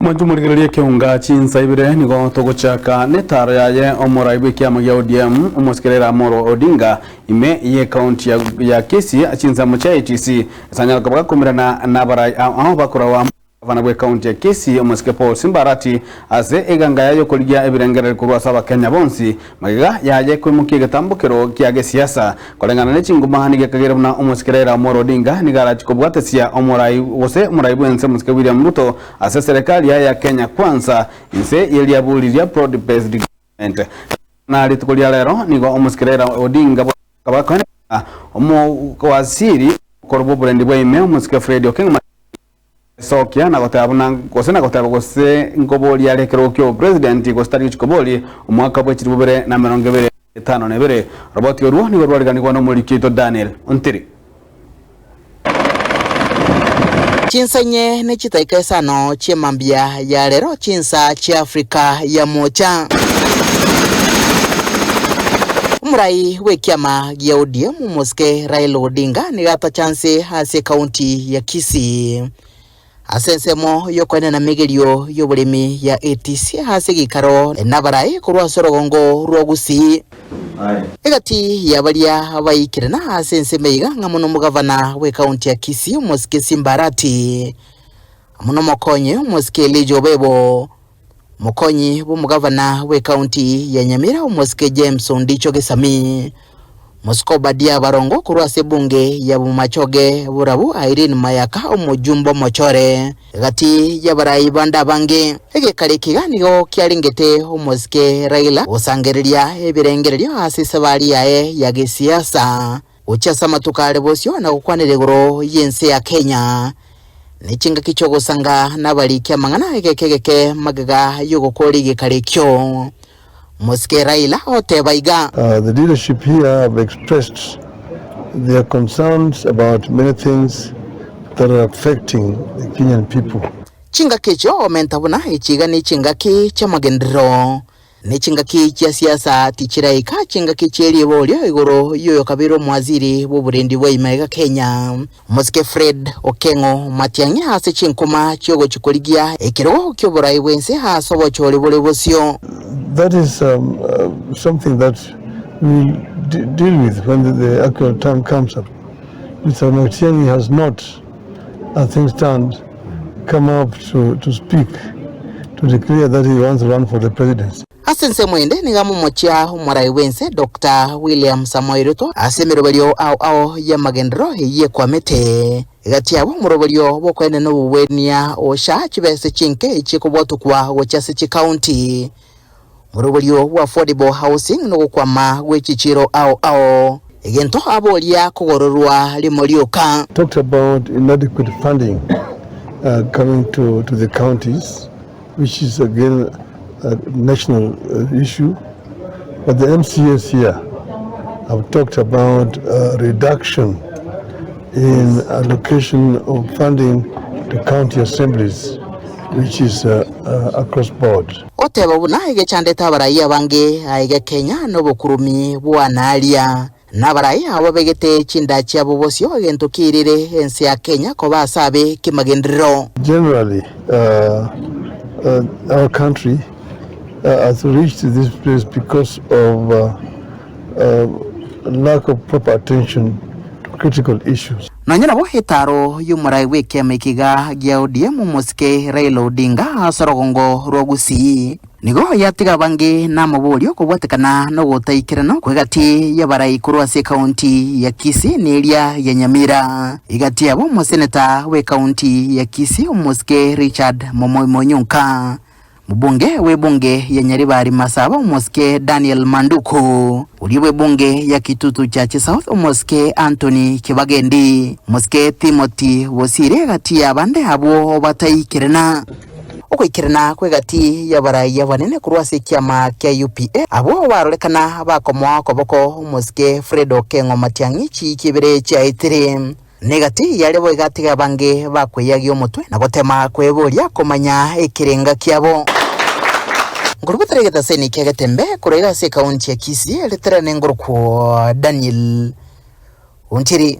Mwanjumurikiria kiunga chinsa ibire nigo togochaka netaro yaye omoraibu kiama ya ODM umusikirira Moro Odinga ime ye county ya Kisii achinsa mucha ATC sanyala kabaka kumirana nabarai aho bakurawa vana bwe county ya Kisii omusike Paul Simbarati ase eganga yayo kuligia ebirengere kurwa saba Kenya bonsi magiga yaje kwimukiga tambukiro kiage siasa kolengana ne chinguma nige kagera na umusikirira Moro Odinga nigara chikobwatesia omorai wose muraibu ense musike William Ruto ase serikali ya Kenya kwanza inse yeliabuliria broad-based government na litukulia lero nigo umusikirira Odinga kabaka omo kwasiri korbo burendi bwe ime omusike Fred Okenga Sokia na gotabuna gosena gose ngoboli yarekero kyo president gostari chikoboli umwaka bwe chirubere na 2025 robot yoruo ni warwariganirwa no muri kito Daniel Ontiri Chinsanye ne chitaika sano chemambia ya lero chinsa chi Afrika ya mocha Umurai wekiama ya ODM muske Raila Odinga ni gata chance hase county ya Kisii Asensemo yokwene na migerio yoburimi ya ATC hase gikaro nabarai kurwa sorogongo rwogusi egati yabalia abayikirana asensemeiga ngamuno mugavana we county ya Kisii muske Simbarati amuno mokonye muske Lijobebo mokonyi b'umugavana we county ya Nyamira muske James Ondicho Gesami Mosko badia barongo kurwase bunge ya bumachoge burabu Irene Mayaka omujumbo mochore gati ya barai banda bange ege kalekiga nigo kyalingete omoske Raila osangereria ebirengererio asise bali yae ya gesiasa uchasa matukale bosyo na kukwanire goro yense ya Kenya nichinga kichogo sanga nabali kyamangana egekegeke magaga yogokoli gekalekyo Muske Raila otebaiga. The leadership here have expressed their concerns about many things that are affecting the Kenyan people. Chingaki cho omentabuna ichiga ni chingaki cha magendero. Ni chingaki cha siasa tichiraika chingaki cheri bolyo igoro yoyo kabiro mwaziri w'uburendi bw'imaiga Kenya. Muske Fred Okengo Matiang'i hase chinkuma cyogo chikoligia ekiro kyoborai bwense haso bochole bole bosyo. That is something that we deal with when the actual time comes up. Mr. Matiang'i has not, as things stand, come up to speak, to declare that he wants to run for the presidency. Asense mwende ni gamu mochia umarai wense Dr. William Samoei Ruto asemerobalio au ya magendro ye kwa mete gati abo murobalio bokwene no buwenia osha chibese chinke chikoboto kwa wachase chi county murobalio wa affordable housing no kwama wechichiro au egento abolia kugororwa limolioka. Talked about inadequate funding coming to the counties, which is again a national issue, but the MCAs here have talked about reduction in allocation of funding to county assemblies, which is across board. Oteba buna ige chandeta barayi abange aige Kenya no bukurumi bwanalia nabarayi ababegete chinda cyabo bosyo agento kirire ense ya Kenya ko basabe kimagendero. Generally our country has reached this place because of lack of proper attention to critical issues. Nanyana bo hetaro yumurai weke mekiga gya ODM muske Raila Odinga asorogongo rwogusi nigo yatiga bange na mabolyo kubwatekana no gutaikirano kwegati yabarai kurwase county ya Kisii nelia ya Nyamira igati abo mu senator we county ya Kisii muske Richard Momoi Monyuka Mbunge we bunge ya Nyaribari Masaba muske Daniel Manduku uliwe bunge ya Kitutu Chache South muske Anthony Kibagendi muske Timothy Wosire gati abande abo batayikirana okwikirana kwegati yabarai yabanene kurwase kiama kya UPA abo barolekana bakomwa koboko muske Fred Okengo Matiang'i chikibere cha itire negati yarebo igatiga bange bakweyagyo mutwe nagotema kwebolia komanya ekirenga kyabo Ngurubutarega seni kagatembe kurega se county ya Kisii leterane ngurukwo Daniel Ontiri